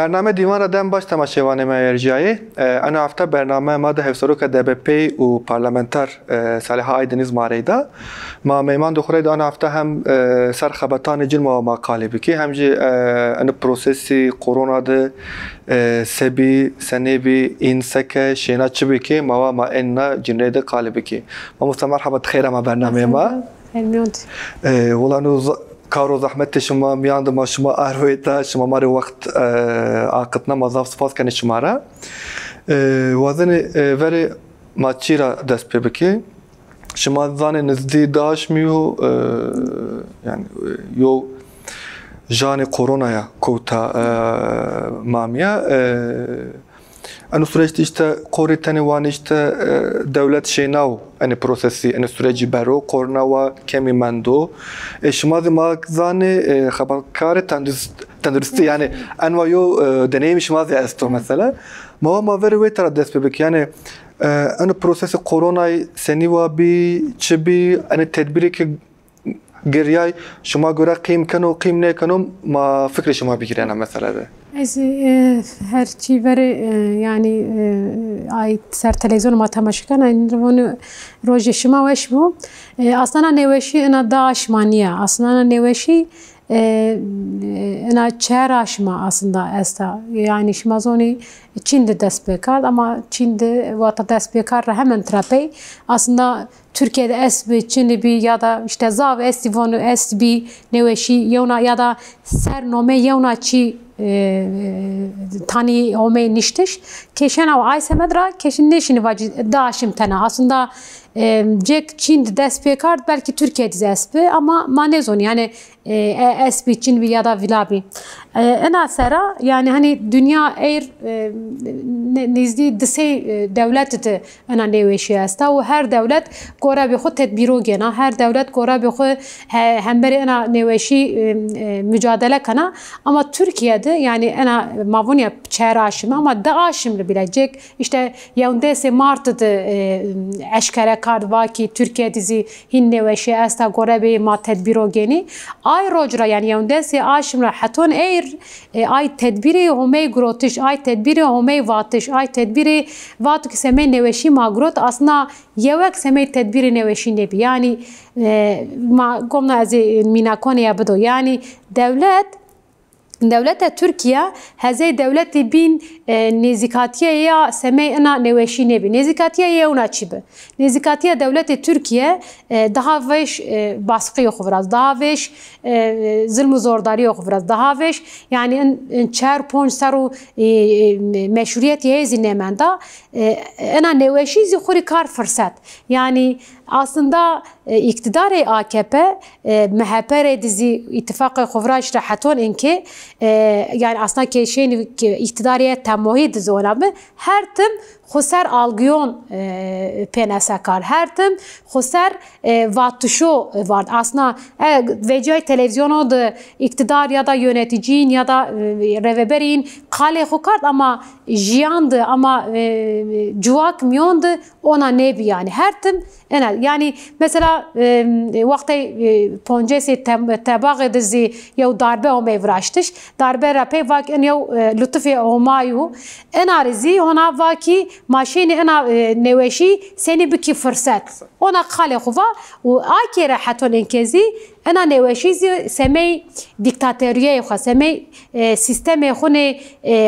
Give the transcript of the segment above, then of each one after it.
برنامه دیوان دم باش تماشاوان ما ارجعی انا هفته برنامه ما ده هفسروک DBP و پارلمانتر صالحه ایدنیز ماریدا ما میمان دخوره انا هفته هم سر خبرتان جرم و مقاله بکی هم جی ان پروسسی کرونا ده سبی سنبی این سکه شینا چی بکی ما ان جنرید قاله بکی ما مستمر مرحبا خیر ما برنامه ما ولانو کارو زحمت شما میاند ما شما ارویتا شما ماری وقت عاقتنا مضاف صفات کنی شما را وزن وری ما چی را دست پی بکی شما زن نزدی داش میو یعنی یو جان کرونا یا کوتا مامیا انو سرچ işte قوریتنی وانشته دولت شیناو ان پروسسی ان سرچی برو کرونا و کمی مندو شما ما زانه خبرکار تندرستی یعنی انو یو deneyim شما است مثلا ما وری تر دست بک یعنی ان پروسس کرونا سنی و بی چبی ان تدبیری که گریای شما گوره قیم کنو قیم نکنو ما فکر شما بگیرن مثلا ده از هر چی وره یعنی آی سر تلویزیون ما تماشا کنن این روز شما وش بو اصلا نوشی انا داش مانیا اصلا نوشی انا چهار شما اصلا استا yani شما زونی Çin'de dest bekar ama Çin'de vata dest bekar hemen terapi aslında Türkiye'de esbi Çin'de bir ya da işte zav estivonu esbi neveşi yona ya da ser nome yona çi tani ome niştiş keşen av ayse medra keşin neşini vacı daşim tena aslında Jack Çin'de dest bekar belki Türkiye'de esbi ama manezon yani esbi Çin bir ya da vilabi ena sera yani hani dünya eğer nizdi dise devlet de ana neveşi asta ve her devlet gora bi xud tedbiro gena her devlet gora bi xud hemberi ana neveşi mücadele kana ama Türkiye'de yani ana mavunya çeraşım ama da aşımlı bilecek işte Yaoundé Mart'da eşkere karva ki Türkiye dizi hin neveşi asta gora bi ma tedbiro geni ay rojra yani Yaoundé aşımla haton eğer ay tedbiri homey grotiş ay tedbiri homey vatiş ay tedbiri vatu ki semey neveşi magrot aslında yevek semey tedbiri neveşi nebi yani ma gomna az minakone ya bdo yani devlet Türkiye heze devleti bin nezikatiye ya semey ana neveşi nebi nezikatiye ya ona çibe nezikatiye devleti Türkiye daha veş baskı yok biraz daha veş zulm zordari yok biraz daha veş yani çer ponç saru meşruiyet yezinemenda ana neveşi zikuri kar fırsat yani aslında iktidarı AKP MHP dizi ittifakı kuvraş rahaton inki yani aslında ki şeyin iktidarı temohi dizi ona be her tim خسر algyon penesakar her tim خسر vatuşu var aslında vecay televizyonu da iktidar ya da yöneticinin ya da reveberin kale hukart ama jiyandı ama cuvak miyondu ona ne bi yani her tim yani mesela vakti poncesi tabak dizi ya darbe o mevraştış darbe rape vak en ya lütfi omayu en arizi ona vaki ماشين أنا نواشي سني بكي فرصات أنا خالي خوا وآكي راحتون إنكازي أنا نواشي سمي ديكتاتورية خوا سمي سيستم خوني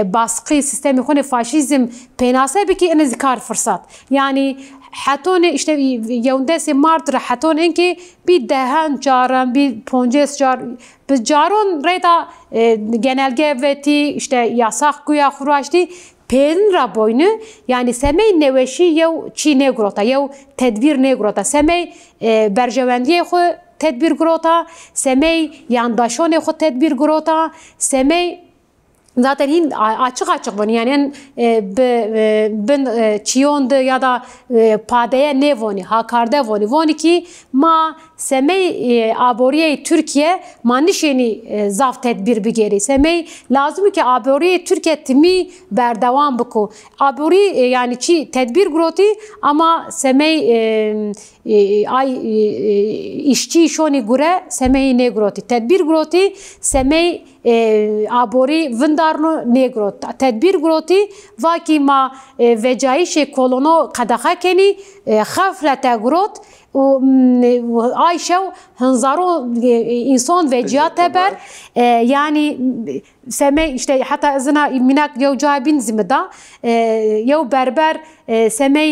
باسقي سيستم خوني فاشيزم بيناسه بكي أنا ذكر فرصات يعني حتون işte Yaoundé Mart rahaton inki bir dehen caran bir ponces car bir caron reda genelge veti işte yasak güya huraşti Perin raboynu yani semey neveşi yev Çin'e grota yev tedbir ne grota semey berjevendiye xo tedbir grota semey yandaşone xo tedbir grota semey zaten hin açık bunu yani ben çiyonda ya da padeye ne voni hakarda voni ki ma semey aboriye Türkiye manişeni zaf tedbir bigeri semey lazım ki aboriye Türkiye timi berdevam buku abori yani çi tedbir groti ama semey ay işçi şoni gure semey ne groti tedbir groti semey abori vında darno negro tedbir groti vaki ma vecaiş kolono qadaxa keni xaflete grot و Ayşe hınzaro insan ve cihat haber yani seme işte hatta izina minak yev cahibin zimda yev berber seme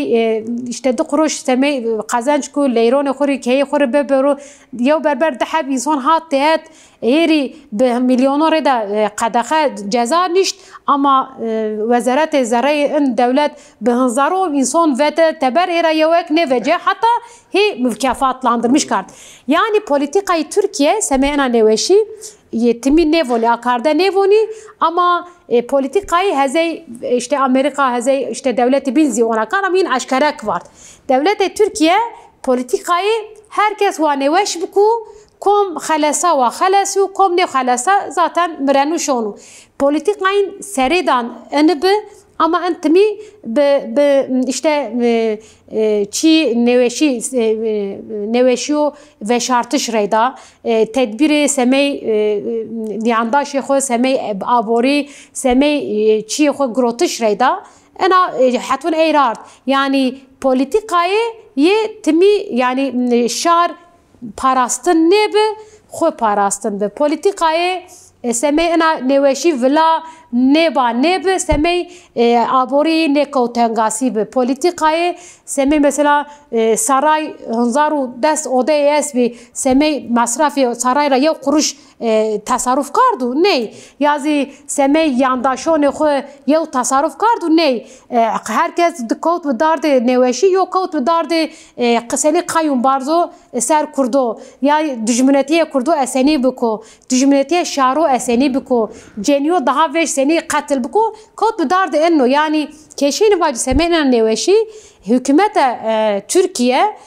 işte de kuruş seme kazanç ku leyron khuri key khuri bebero yev berber dahab insan hat tehat yeri بمليونور دا قدخه جزا نشت اما وزارت زراعه ان دولت بهنزارو انسان وت تبر era يوك نوجه حتى هي مكافاتlandırmış kart. Yani politikayı Türkiye semena neveşi yetimi nevoni akarda nevoni ama politikayı hezey işte Amerika hezey işte devleti bilzi ona karamin aşkarak var. Devlet Türkiye politikayı herkes va neveş buku kom xalasa ve xalasu kom ne xalasa zaten mrenu şonu. Politikayın seridan enbi ama entimi işte çi neveşiyo ve şartış reyda tedbiri semey niyandaş xo semey abori semey çi xo grotış reyda ana hatun eyrard yani politikayı ye timi yani şar parastın ne be xo parastın be politikayı semey ana neveşi vila neba nebe semey abori ne kautengasi be politikayı semey mesela saray hınzaru dest odayes be semey masrafı sarayra ya kuruş tasarruf kardu ne yazı semey yandaşone xo ya tasarruf kardu ne herkes dikkat ve darde neveşi yok kaut ve darde qiseli qayum barzo ser kurdo ya dijminetiye kurdo eseni biko dijminetiye şaro eseni biko ceniyo daha veş seni katil biko kaut ve darde enno yani keşini vacı semeyna neveşi hükümet Türkiye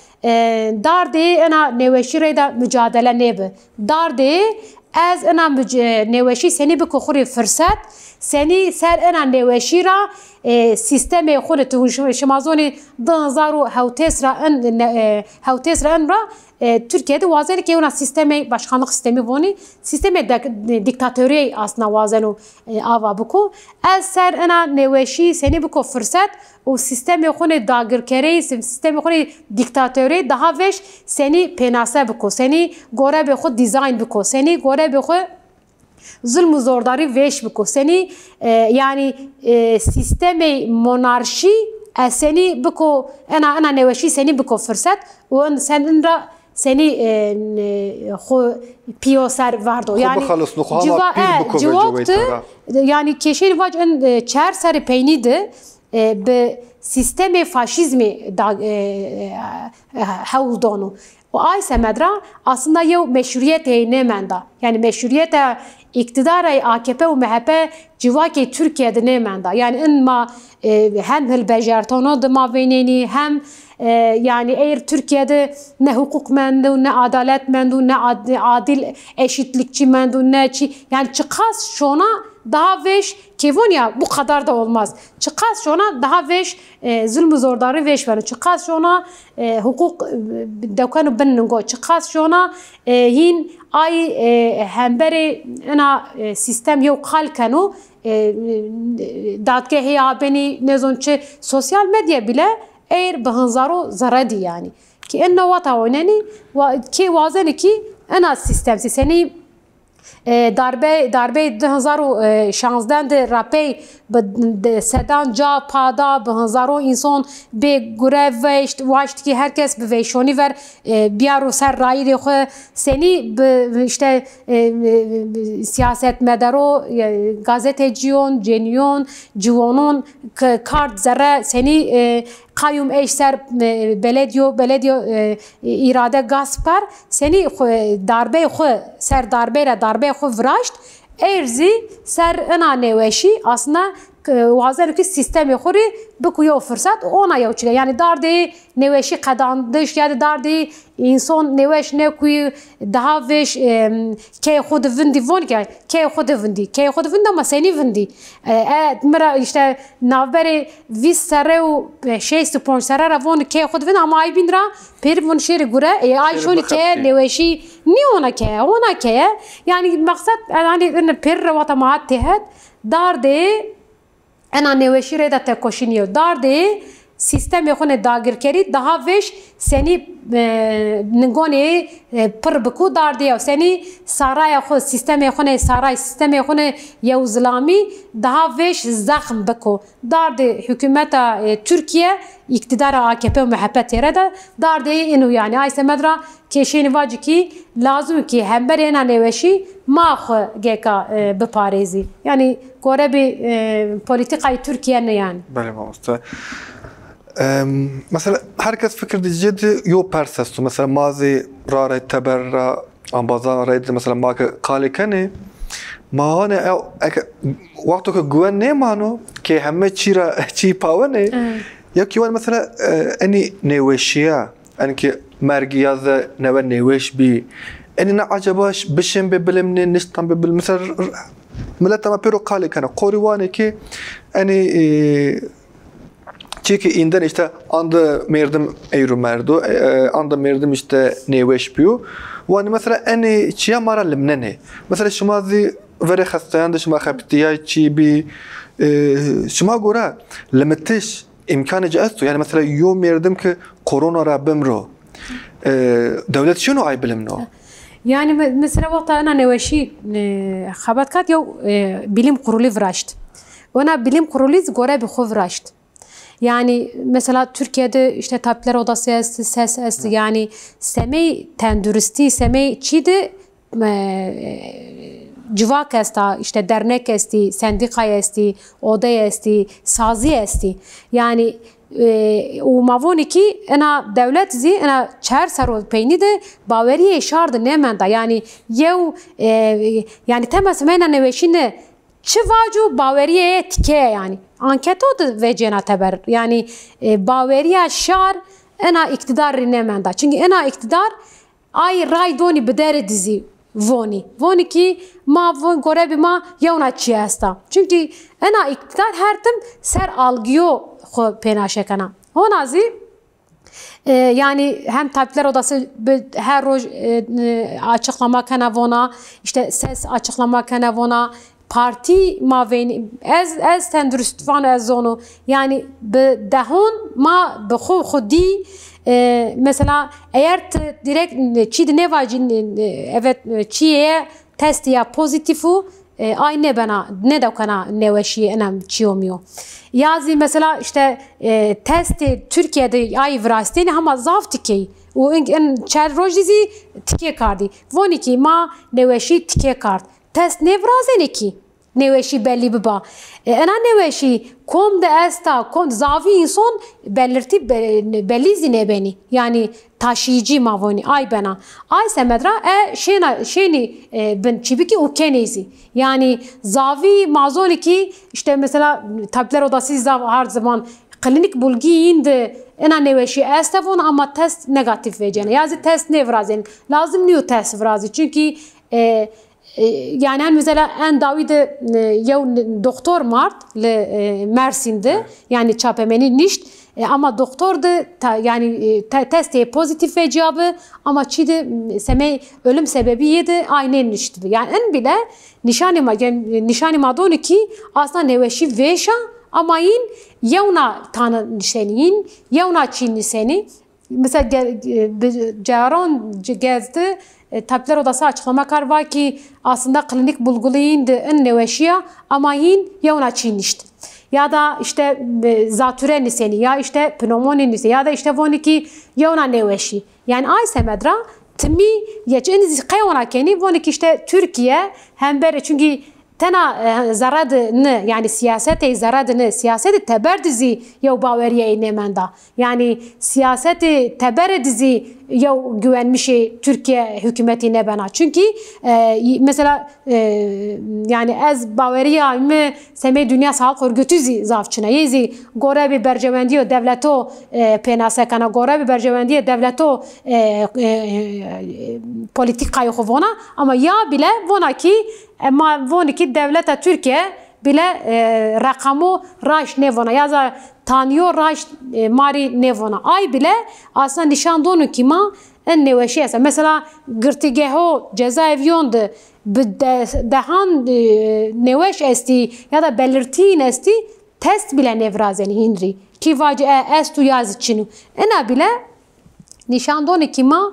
darde ana neveşi reyda mücadele nebe darde az ana neveşi seni biko xuri fırsat seni ser ana neveşi ra sistemi xuri tu şamazoni 2000 hawtesra en ra Türkiye'de vazen ki ona sistemi başkanlık sistemi boni sistemi diktatörü aslında vazenu ava buku az ser ana neveşi seni buku fırsat o sistemi xuni dagirkeri sistemi xuni diktatörü daha veş seni penasa buku seni gore be xud dizayn buku seni gore be xud zulm zordari veş buku seni yani sistemi monarşi seni buku ana neveşi seni buku fırsat o senin ra seni xo piyoser vardo yani civaktu yani keşin vac en çer seri peynidi be sistemi faşizmi havldonu o ay semedra aslında yev meşruiyet nemenda yani meşruiyet iktidara AKP ve MHP civaki Türkiye'de nemenda yani inma hem hilbejertonu da maveneni hem yani eğer Türkiye'de ne hukuk mendu ne adalet mendu ne adil eşitlikçi mendu ne yani çıkas şuna daha veş kevon ya bu kadar da olmaz. Çıkas şuna daha veş zulmü zordarı veş verin. Çıkas şuna hukuk devkanı benningo. Çıkas şuna yin ay hemberi ana sistem yok halkanu dadgehi abeni nezonçe sosyal medya bile eğer bahınzaro zaradi yani. Ki enne vata oynani ki vazeni ki ana sistemsi seni darbe 2016 de rapey sedan ca pada bahınzaro insan be görev veşt ki herkes be veşoni ver biyaro ser rayi de seni işte siyaset medaro gazeteciyon ceniyon civonon kart zerre seni kayyum eşser belediyo irade gaspar seni darbe xo ser darbe xo vraşt erzi ser ana neveşi aslında vazer ki sistemi xuri bikuyo fırsat ona yavçile yani darde neveşi kadandış yani darde insan neveş ne kuyu daha veş ke xud vindi von ke xud vindi ama seni vindi mera işte navbere vis sareu şey spon sarara von ke xud vindi ama ay bindra per von şeri gure ay şoni ke neveşi ni ona ke yani maksat yani per vata maat tehet dardê ena nêweşî rê de tekoşîniyo dardê sistemê xwe ne dagirkerî daha veş senî ningonê pir bi ku dardê senî saraya xwe sistemê xwe ne saray sistemê xwe ne yew zilamî daha veş zexm biko dardê hükümeta Türkiye iktidara AKP û MHP re de dardê inu yani ay semedra kêşên vacikî lazım ki hemberê ena nêweşî ma xwe geka biparêzî yani gore bi politikayê Türkiye ne yani. Bele mamoste. Mesela herkes fikir diyeceği yo persestu. Mesela mazi rare teberra ambazan raydı mesela maka kalikani mahane vakti ki güven ne mano ki hemme çi pavane ya ki mesela eni neveşiya yani ki mergiyaza neve neveş bi eni ne acaba bişim be bilimni niştan be bilim mesela millet ama pero kalikani korivane ki eni çünkü inden işte anda merdim euro merdo anda merdim işte neveş biyo ve mesela eni çiya maralım ne mesela şumazi veri hastayan da şuma kaptiya çi bi şuma gora limitiş imkanı caistu yani mesela yo merdim ki korona rabimro devlet şunu ay bilimno yani mesela vaqta ana neveşi xabat kat yo bilim kurulu vraşt ona bilim kurulu gore bi xu vraşt. Yani mesela Türkiye'de işte Tabipler Odası esti, ses esti yani semey tendürüsti, semey çidi civak esta, işte dernek esti, sendika esti, oda esti, sazi esti. Yani o mavoni ki ena devlet zi ena çer saro peyni de baveriye şardı ne menda yani yev yani temas mena neveşine çivaju baveriye tike yani anketo da vecena teber yani baveriya şar ena iktidar rinemenda çünkü ena iktidar ay raydoni bedere dizi voni ki ma von gorebi ma yevna çiyasta çünkü ena iktidar her tim ser algıyor xo penaşekana honazi yani hem Tabipler Odası her roj açıklama kanavona işte ses açıklama kanavona parti maveni ez tendürüstvan ez onu yani be dehon ma be xudi mesela eğer direkt çi ne vacin evet çiye test ya pozitifu ay ne bana ne de kana neveşi enam çiyomuyor. Yazı mesela işte testi Türkiye'de ay vrasteni ama zaf tikey o en çer rojizi tike kardi. Voniki ma neveşi tike kart. Test ne vrazene ki neveşi belli biba. Ena neveşi kom de esta kom zavi insan belirti belli zine beni. Yani taşıyıcı mavoni ay bana. Ay semedra şeyni ben çibiki ukenezi. Yani zavi mazoni ki işte mesela Tabipler Odası her zaman klinik bulgi indi ena neveşi estevon ama test negatif vecene. Yani test ne vrazene. Lazım niyo test vrazi. Çünkü yani mesela en davide yev doktor mart le Mersin'de yani çapemeni nişt ama doktor da yani testi pozitif ve cevabı ama çide semey ölüm sebebi yedi aynı nişti yani en bile nişani madoni ki aslında neveşi veşa ama in yevna tanı nişenin yevna çin nişeni mesela caron gezdi Tabipler Odası açıklama kar var ki aslında klinik bulgulayın en neveşiya ama yin yevna çinişti. Ya da işte zatüre niseni ya işte pnömoni niseni ya da işte voni ki yevna neveşi. Yani ay semedra timi yeçeniz kayona keni voni ki işte Türkiye hem beri çünkü tena zaradını yani siyasete zaradını siyaseti teberdizi yev baveriye inemenda yani siyaseti teberdizi yev güvenmişi Türkiye hükümetine bana çünkü mesela yani ez baveriya mı seme dünya sağlık örgütü zavçına yezi gore bir bercevendiyo devleto penasekana gore bir bercevendiyo devleto politikayı kovona ama ya bile vona ki ama voniki devleta Türkiye bile rakamı raş nevona ya tanıyor raş mari nevona ay bile aslında nişan donu ki ma en neweşi esa. Mesela girtigeho cezaeviyon de dehan neweş esti ya da belirtin esti test bile nevrazeni hindri. Ki vaci estu yazı çinu. Ena bile nişandoni kima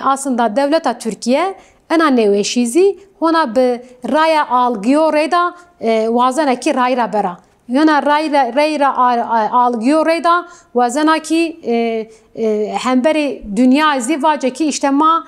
aslında devleta Türkiye ena neweşizi ona be raya algıyor reda vazana ki rayra bera. Yana rayra algıyor reda vazana ki hemberi dünya zivaca ki işte ma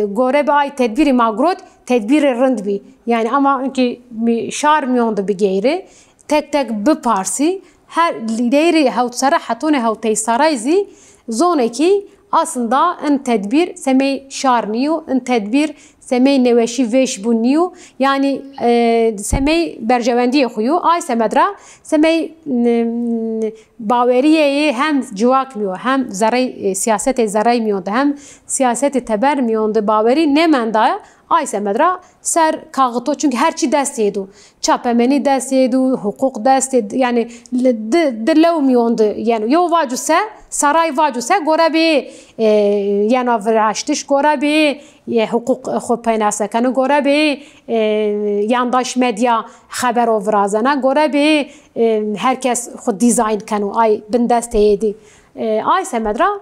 gore be ay tedbiri magrot tedbiri rınd bi. Yani ama ki şarmiyondu bir geyri tek tek bir parsi her lideri havtsara hatone havteysarayzi zoneki aslında en tedbir semey şarniyo en tedbir semey neveşi veş buniyo yani semey berjevendiye xuyu ay semedra semey baveriyeyi hem civakmiyor hem zaray siyasete zaray miyondu hem siyasete teber miyondu baveri ne mendaya ay semedra ser kağıto çünkü her şey desteyedu çapemeni desteyedu hukuk desteyedu yani dilev miyondu yani yo vacuse saray vacuse gorabi yani avraştış gorabi hukuk xopaynasekanu gorabi yandaş medya haber ovrazana gorabi herkes xud dizayn kanu ay bin desteyedi ay semedra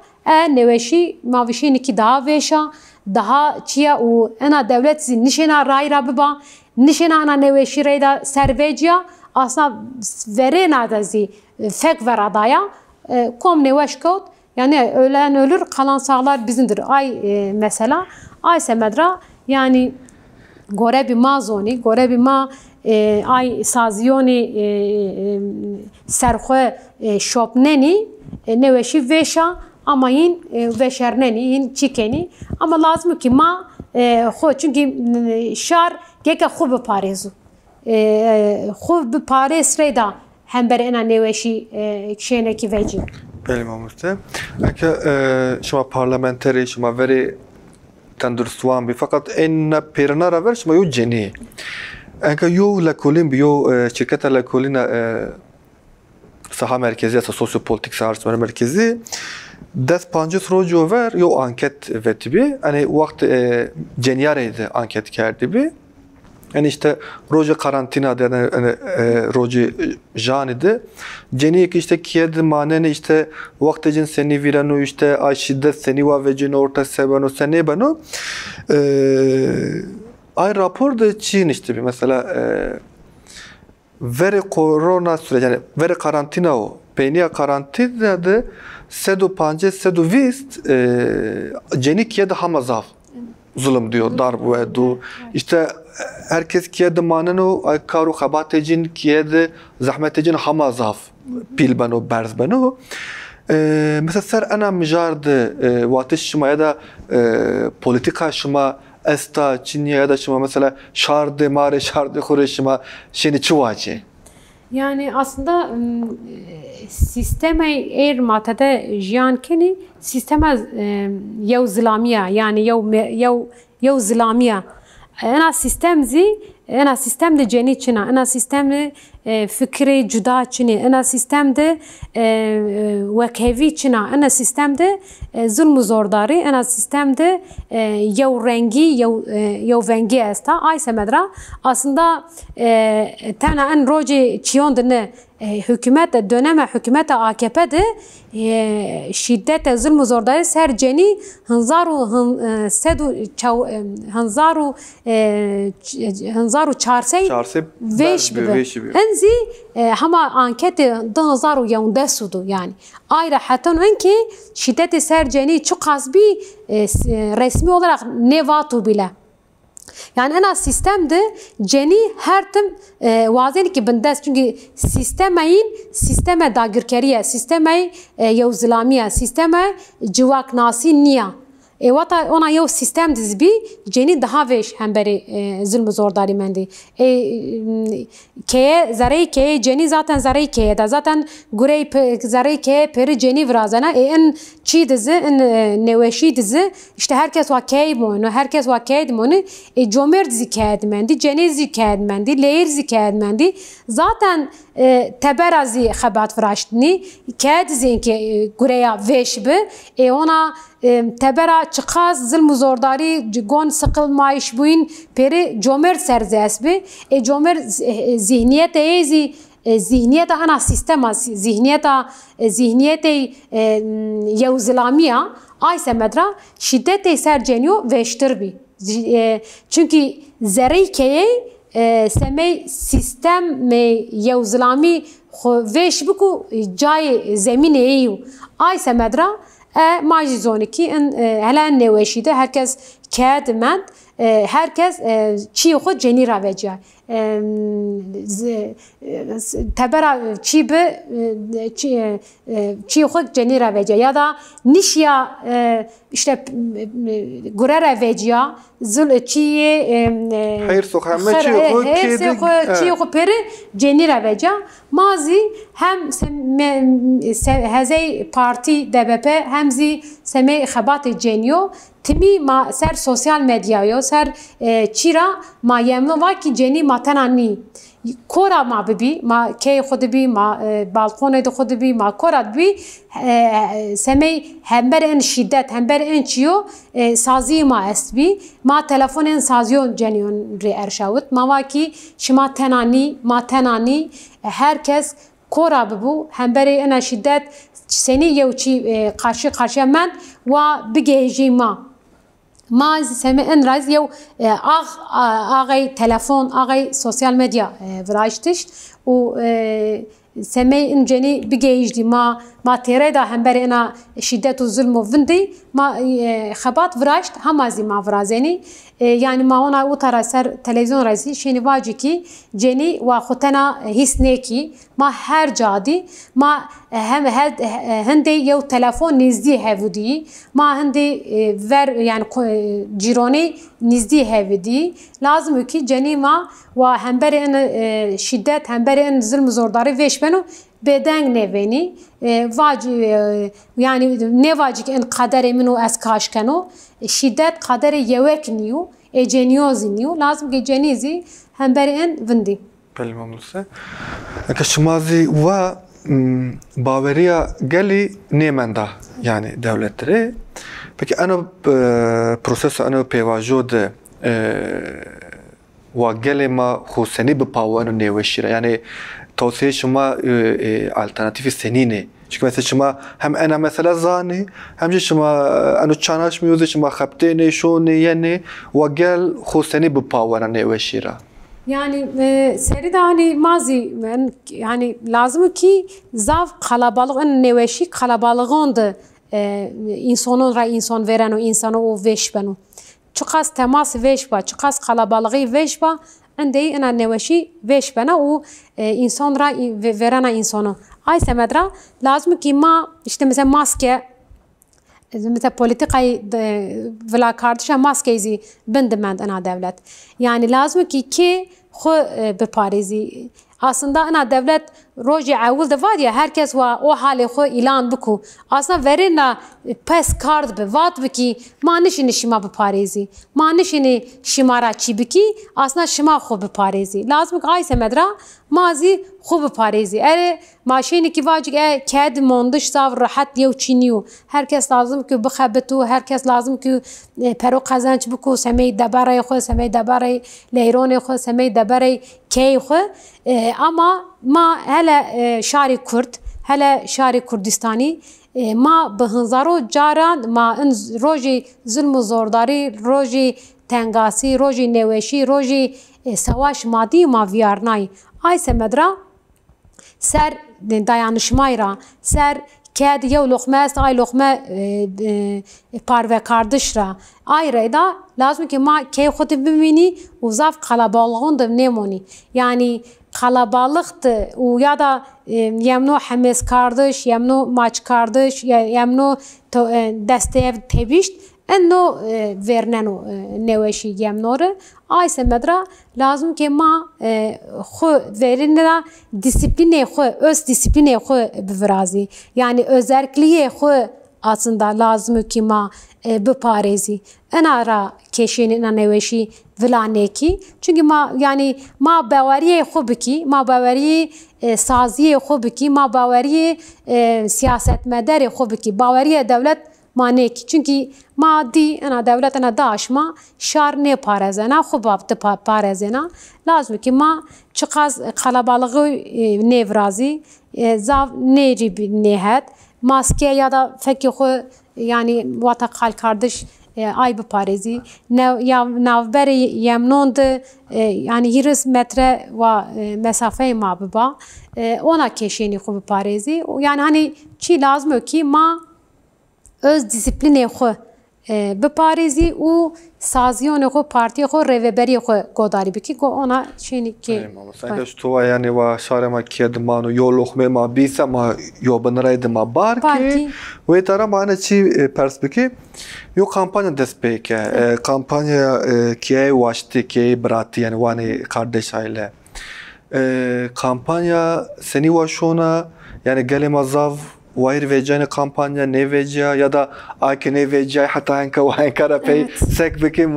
neveşi mavişini ki daha veşa daha çiya u ena devlet zin nişena rayra biba nişena ana neveşi reyda serveciya aslında verena da zi fek veradaya kom neveş kod yani ölen ölür kalan sağlar bizindir ay mesela ay semedra yani gorebi ma zoni gorebi ma ay saziyoni serxwe şopneni neveşi veşa ama yin veşerneni yin çikeni ama lazım ki ma xo çünkü şar geke xu bi parezu xu bi pares reda hem ber ena neveşi kşeneki veci. Belim amurte. Eke şuma parlamenteri şuma veri tendurstwan bi fakat en perna raver şuma yo ceni. Eke yo la kolin bi yo şirketa la kolina saha merkezi ya sosyopolitik saha merkezi dest pancı rojo ver yo anket vetibi hani vakt ceniyareydi anket kerdi bi yani işte roja karantina yani roja janidi ceniyek işte kiyedi manene işte vaktecin seni viranu işte ay şiddet seni va vecin orta sebano seni bano ay rapor da Çin işte bir mesela veri korona süreci yani veri karantina o peyniya karantina de sedu panje sedu vist cenik kiye de hamazaf zulüm diyor darbu edu işte herkes kiye de maneno ay karu xabatecin kiye de zahmetecin hamazaf pil bano berz bano mesela ser ana mijardı vatiş şuma ya da politika şuma esta Çin'ye ya da şuma mesela şardı mare şardı kureşima şeni çuvaçı. Yani aslında sisteme eğer matede jiyan keni sisteme yev zilamiya yani yev zilamiya ena sistemde ceni çina ena sistemde fikri cuda çini ena sistemde vekhevi çina ena sistemde zulm zordari ena sistemde yev rengi yev vengi esta ay semedra aslında tana en roji çiyondne hükümet döneme hükümet AKP'de şiddet zulm zordari ser ceni hanzaru sedu hanzaru çarsey veş enzi hama anketi 2011 sudu yani ayra hatta önki şiddet ser ceni çok az bir resmi olarak nevatu bile. Yani en az sistemde ceni her tim vazeni ki bindes çünkü sisteme dagirkeriye, sisteme yevzilamiye, sisteme civak nasi niye. Vata ona yev sistem dizbi ceni daha veş hem beri zulm zordari mendi. Keye zaray keye ceni zaten zaray keye da zaten gurey zaray keye peri ceni vrazana en çi dizi en neveşi dizi işte herkes va keye mono herkes va keye mono jomer dizi keye mendi ceni dizi keye mendi leyer dizi keye mendi zaten teberazi xebat vraştni ked zinki gureya veş bi ona tebera çıkaz zulm zordari gon sıkıl maaş buin peri comer serzes bi comer zihniyet ezi zihniyet ana sistema zihniyet yevzilamiya ay semedra şiddet ser cenyo veştir bi çünkü zereykeyi semey sistem yevzilami veş biku cay zemine eyu ay semedra maji zoniki helen neveşide herkes kâdmed herkes çi xo cenira veca tebera çi be çi xo cenira veca ya da nişya işte gurera veca zul çi hayır sokhame çi xo peri cenira veca mazi hem hezey parti DBP hem zi semey xebat cenyo timi ma ser sosyal medyayo ser çira ma yemno var ki ceni matenani kora ma bibi ma key xod bi ma balkone de xod bi ma kora bi semey hember en şiddet hember en çiyo sazi ma esbi ma telefonen saziyon ceniyon re erşavut ma var ki şima tenani herkes kora bibu hember en şiddet seni yevçi karşı men ve bigejima ما سمع ان راز يو اغي تلفون اغي سوشيال ميديا فراجتش و سمع ان جني بيجي ما تيري دا همبر انا شدة الظلم وفندي ما خبات فراجت همازي ما فرازيني يعني ما هنا وترى سر تلفزيون رازي شيني واجي كي جني واخوتنا هيسنيكي ما هر جادي ما هم هندي يو تلفون نزدي هفودي ما هندي ver yani جيروني نزدي هفودي لازم كي جني ما وهمبر ان شدة همبر ان ظلم زورداري ويش بنو بدنگ نوینی واجی yani ne vacik en kader eminu az kaşkano şiddet kader yevek niyo eceniyoz niyo lazım ki cenizi hem en vindi. Peki mamlusa. Kaşmazi ve baveriya geli nemenda yani devletleri. Peki ana proses ana pevajode ve geli ma huseni bi pavanu neveşire yani توصيه شما alternatif senine çünkü mesela şuma hem ana mesela zani hem şuma anu çanaş müzik şuma xaptene şone yani ve gel huseni bu pavana ne veşira yani seri de hani mazi yani lazım ki zav kalabalığın neveşi kalabalığın da insanın ra insan veren o insanı o veşbenu çok az temas veşba çok az kalabalığı veşba عندي أنا نوشي ويش بنا و إنسان را ورانا إنسانه أي سمدرا لازم كي ما إشته مثلا ماسكة مثلا بوليتيكاي ولا كاردشا ماسكة زي بندمند أنا دولت يعني لازم كي خو بباريزي aslında ana devlet roji awul da var ya herkes va o hale xo ilan biku aslında verina pes kard be vat biki manişini şima bu parezi manişini şimara çibiki aslında şima xo bu parezi lazım ki ay semedra mazi xo bu parezi ere maşini ki vacik ked mondiş sav rahat yev çiniyo herkes lazım ki bxabetu herkes lazım ki pero kazanç biku semey dabare xo semey dabare leyrone xo semey dabare key xo ama ما هلا شعري كرد هلا شعري كردستاني ما بهنزارو جاران ما ان روجي ظلم زورداري روجي تنگاسی روجي نوشي روجي سواش مادي ما ويارناي اي سمدرا سر dayanışmayra ser ked yev lokma est ay lokma parve kardeşra ayrıda lazım ki ma key xod bimini uzaf kalabalığın da nemoni yani kalabalıktı ya da yemno hemes kardeş yemno maç kardeş yemno desteğe tebişt enno verneno neveşi yemnore ay semedra lazım ki ma xo verinera disipline xo öz disipline xo bivrazi yani özelliği xo aslında lazım ki ma بپارێزی ئەنارا کێشێنی نەوێشی ڤلانێکی چونکی ینی ما باوەریە خۆ بکی ما باوەری سازیە خۆ بکی ما باوەری سیاسەتمەدەرێ خۆ بکی باوەریە دەولەت مانێکی چونکی ما دی ئەنا دەولەت ئەنا داشما شار نێپارێزێنا خۆ بابتە پارێزێنا لازمکی ما چقاز قەلەباڵغی نێڤرازی زاv nêrî nêhet maske ya da fekê xwe yanî wata qalkardiş ay biparêzî ya navberê yemnon de yanî 20 metre wa mesafeyê ma biba ona kêşênî xwe biparêzî yani hani çî lazim ki ma öz dîsîplînê xwe biparêzî û saziyonê xwe partiyê xwe rêveberiyê xwe godarî bikî ona şênî kê to yani wa şarê me kê diman û yol oxmê ma bîse ma yobinirê dima barkê wê tara ma hene çî pers bikî yo kampanya dest pê ke kampanya kê waştî kê biratî yani wanê kardeş aile kampanya senî waşona yani gelê me zav وایل ویجای کامپانیا نیویجا یا دا آیک نیویجای حتی هنگ و هنگ کار پی سک بکیم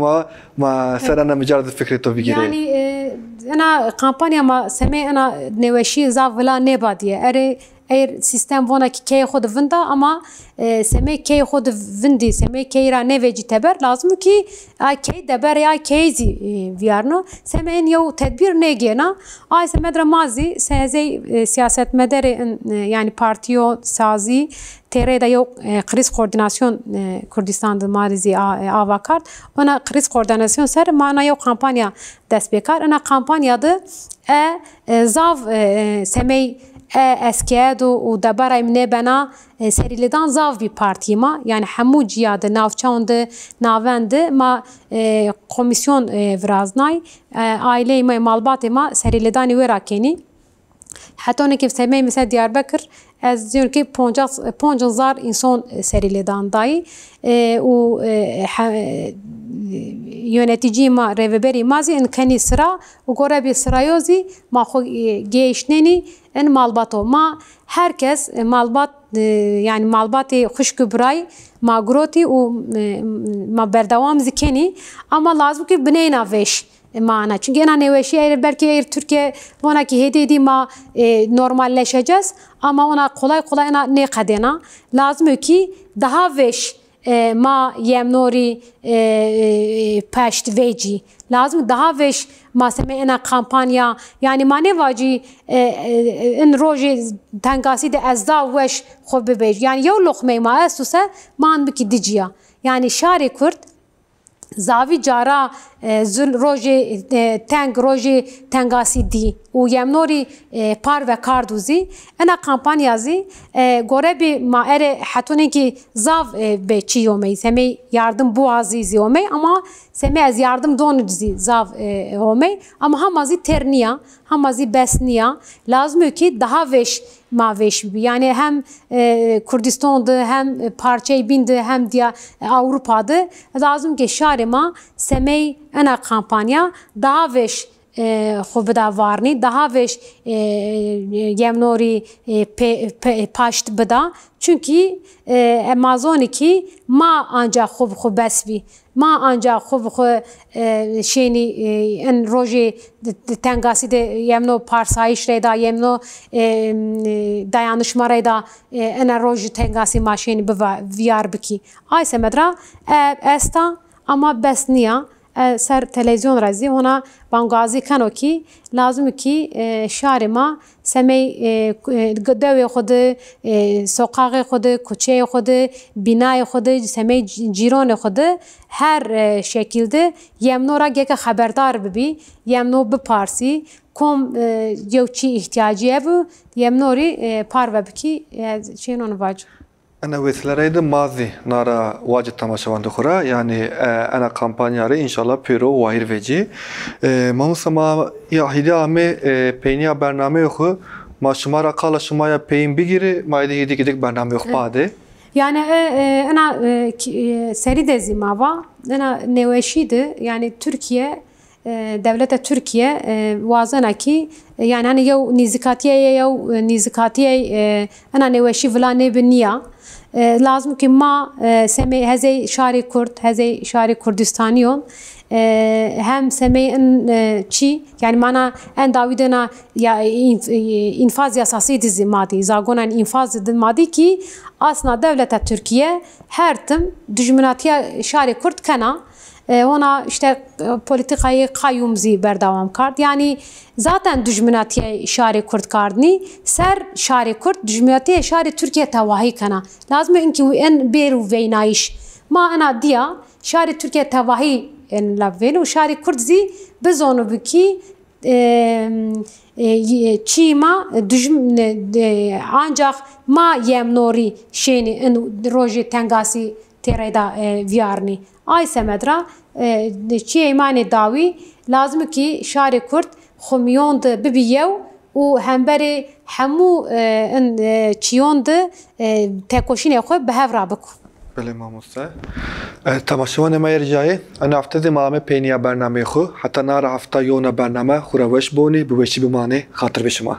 ما سرنا مجرد فکری تو بگیره. یعنی أنا کامپانیا ما سمی أنا نوشی زاف ولا نبادیه. ایر سیستم ونا کی خود وندا اما سمی کی خود وندی سمی کی را نویجی تبر لازم کی کی دبر یا کی زی ویارنو سمی یو تدبیر نگینا آی سمی درمازی سازی سیاست مدار yani partiyo sazî têrê de yo kriz koordinasyon Kurdistan de Marizî ava kart ona kriz koordinasyon ser mana yo kampanya dest pê kar ona kampanya de zav semey اسکید و دبرای منه بنا سریلدان زاو بی پارتی ما یعنی همو جیاد نافچاند ناوند ما کمیسیون ورازنای عائله ما مالبات ما سریلدانی وراکنی حتی نکیف سمی مثل دیاربکر از دیون که 50,000 انسان سریلدان دایی و yönetici ma revberi mazi en kani sıra u gore bir sırayozı ma xo geçneni en malbato ma herkes malbat yani malbatı xuşkubray ma groti u ma berdavam zikeni ama lazım ki bineyna veş mana çünkü en neveşi belki Türkiye bana ki hediye ma normalleşeceğiz ama ona kolay kolay ne kadena lazım ki daha veş ما یمنوری پشت ویجی لازم daha veş maseme ena kampanya yani mane vaci in roje tengasi de ezda veş xobe bej yani yo lokme ma esuse man biki diciya yani şari Kürt zavi cara zul roje teng roje tengasi di u yemnori par ve karduzi ena kampanyazi gorebi ma ere hatune ki zav be çiyomey seme yardım bu azizi omey ama seme az yardım donuzzi zav omey ama hamazi terniya hamazi besniya lazım ki daha veş maveş yani hem Kürdistan'da hem parçayı bindi hem diye Avrupa'da lazım ki şarima semey ana kampanya daha veş خوبدا وارنی daha veş yemnori paşt beda çünkü Amazoniki ma ancak خوب besvi ma ancak خوب şeyni en roje tengasi de yemno parsayiş reda yemno dayanışma reda en roje tengasi maşeni viyar biki ay semedra esta ama besniya سر تلویزیون رازی هونا بانگازی کنو کی لازم کی شهر ما سمی دوی خود سوقاق خود کوچه خود بینای خود سمی جیران خود هر شکلده یمنورا گه خبردار ببی یمنو بپارسی کم یو چی احتیاجیه بو یمنوری پار و بکی چینون واجه أنا وثلريد ماضي نارا واجد تماشوان دخورا يعني أنا كامبانياري إن شاء الله بيرو واير فيجي ما مسمى يا هيدا عمي بينيا برنامج خو ما شمارا قال شمايا بين بيجري ما يدي هيدي كده برنامج خو بعده يعني أنا سري دزي ماوا أنا نواشيد يعني تركيا دولة تركيا وازنا كي يعني أنا يو نزكاتية أنا نواشي فلانة بنيا lazım ki ma semê hezê şarê Kurd, hezê şarê Kurdistaniyon hem semeyên çi yani mana en davidena ya infaz yasası dizi maddi zagonan infaz din maddi ki asna devleta Türkiye her tim dijminatiya şarê Kurd kana ona işte politikayı kayyumzi berdavam kard yani zaten dijminatiya şarê Kurd kardni ser şarê Kurd dijminatiya şarê Türkiye tevahi kana lazım inki en beru veynayiş ma ana diya şarê Türkiye tevahi en lavên û şarê Kurd zî bizonu bikî çîma ancak ma yemnorî şênî in rojê tengasî têreda vîarnî ay semedra çiyêmanê dawî lazim ki şarê Kurd xumîyon di bibiyew û hemberê hemû çiyon di tekoşînê xwe bi hev rabikû. بله مامۆستا تەماشەوانە مەیەرجایێ ئەنا هەفتەدێ مامە پێنیا بەرنامەی خۆ حتا نارە هەفتا یۆنە بەرنامە خوڕەوەش بۆنی بوێشی بمانێ خاتر بشما